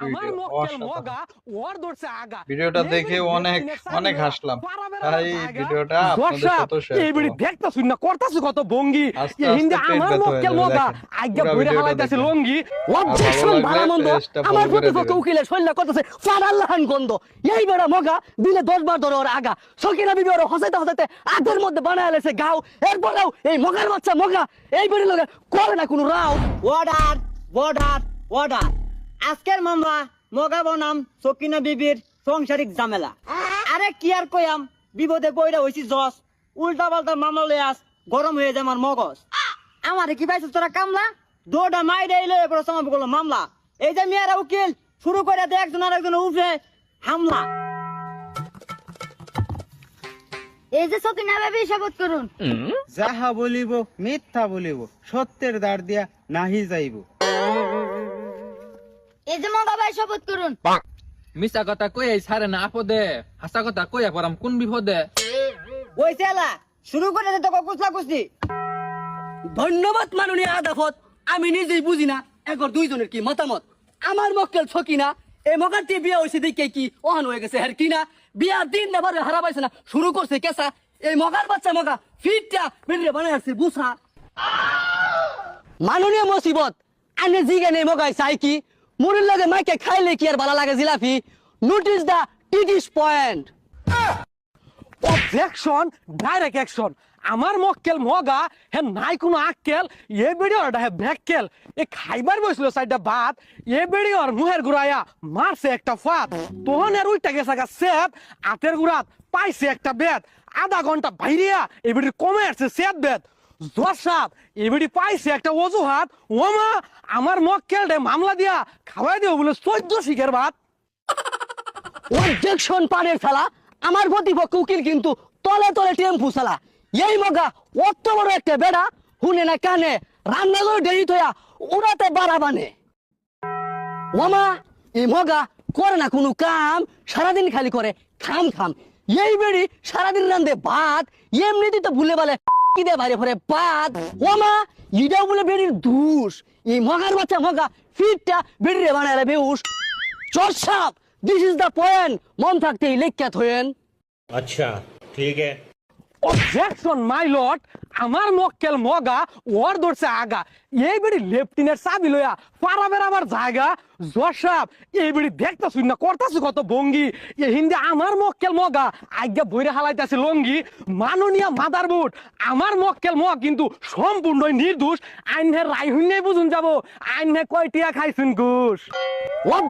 Video ভিডিওটা দেখে অনেক অনেক হাসলাম। তাই ভিডিওটা আপনাদের সাথে শেয়ার এই ভিডিও দেখতাছুন না করতাছু কত ভঙ্গি আস্তে এই হিন্দে আস্তে পেট আমার ব্যথা হয়ে মক্কেল যাবে, মগা দেখেন। আজ্ঞা পুরা বইরা ভিডিওটা হালাইতাছে দেখেন। লঙ্গি অবজেকশন ভালো মন্দ আমার প্রতিপক্ষ দিবেন। উকিলের শৈল্য করতেছে ফারাল্লাহান গন্ধ এই বেড়া মগা দিলে 10 বার ধরে ওর আগা সকিনা বিবি ওর হসাইতে হসাইতে আগের মধ্যে বানায় লেছে গাও এরপরেও এই মগার বাচ্চা মগা এই বেড়ে লগে করে না কোনো রাও অর্ডার অর্ডার অর্ডার আজকের মামলা মগা বনাম সকিনা বিবির সংসারিক ঝামেলা। আরে কি আর কইয়াম বিপদে পয়রা হইছি জস উল্টা পাল্টা মামলা লই আস গরম হয়ে যায় আমার মগজ। আমারে কি পাইছিস তোরা কামলা দোটা মাইরে এলো এরপর সমাপ্ত করলো মামলা। এই যে মেয়েরা উকিল শুরু করে দে একজন আর একজন উপরে হামলা। এই যে সকিনা ভাবি শপথ করুন। যাহা বলিব মিথ্যা বলিব সত্যের দ্বার দিয়া নাহি যাইব। এই যে মগা ভাই শপথ করুন। মিছা কথা কই ছাড়ে না আপদে হাসা কথা কইয়া পড়াম কোন বিপদে। ওই চেলা শুরু করে দে তোকে কুচলা কুচলি। ধন্যবাদ মাননীয় আদালত আমি নিজেই বুঝি না একর দুইজনের কি মতামত আমার মক্কেল সকিনা এই মগারটি বিয়া হইছে দেখে কি অহন হয়ে গেছে হের কিনা বিয়া দিন না বারে হারা পাইছে না শুরু করছে কেসা এই মগার বাচ্চা মগা ফিটটা বেরিয়ে বানাই আসছে বুসা মাননীয় মুসিবত আনে জিগানে মগাই চাই কি মুরির লগে মাইকে খাইলে কি আর ভালো লাগে জিলাপি নোটিস দা টিটিস পয়েন্ট অবজেকশন ডাইরেক্ট অ্যাকশন আমার মক্কেল মগা হে নাই কোনো আক্কেল এ বেড়িওরটা হে ব্যাককেল এ খাইবার বসলো সাইডটা ভাত এ বেড়িওর মুহের ঘুরাইয়া মারছে একটা ফাত তখন এর উইটা গেছে গা সেত আতের গুড়াত পাইছে একটা বেত আধা ঘন্টা বাইরিয়া এ বেড়ি কমে আসছে সেত বেত জসাত এ বেড়ি পাইছে একটা অজুহাত ওমা আমার মক্কেল রে মামলা দিয়া খাওয়াই দিও বলে 14 শিখের ভাত অবজেকশন পানের ফেলা আমার প্রতিপক্ষ উকিল কিন্তু তলে তলে টেম্পু চালা এই মগা অত বড় একটা বেড়া হুনে না কানে রান্না করে দেরি থয়া উড়াতে বাড়া বানে ওমা এই মগা করে না কোনো কাম সারাদিন খালি করে খাম খাম এই বেড়ি সারাদিন রান্ধে ভাত এমনিতে তো ভুলে বলে কি দে বাইরে ভরে ভাত ওমা ইটাও বলে বেড়ির দুষ এই মগার বাচ্চা মগা ফিটটা বেড়িরে বানায় বেউস চোর সাপ দিস ইজ দ্য পয়েন্ট মন থাকতেই লেখ্যাত হয়েন अच्छा ठीक है। অবজেকশন মাই লর্ড আমার মক্কেল মগা ওর ধরছে আগা এই বেড়ি লেফটিনের চাবি লইয়া পারাবের আমার জায়গা জসাব এই বেড়ি দেখতাছুন না করতাছু কত ভঙ্গি এই হিন্দে আমার মক্কেল মগা আজ্ঞা বইরে হালাইতাছে লঙ্গি মাননীয় মাদারবোর্ড আমার মক্কেল মগ কিন্তু সম্পূর্ণ নির্দোষ আইনের রায় হইনে বুঝুন যাব আইনে কয়টিয়া খাইছুন ঘুষ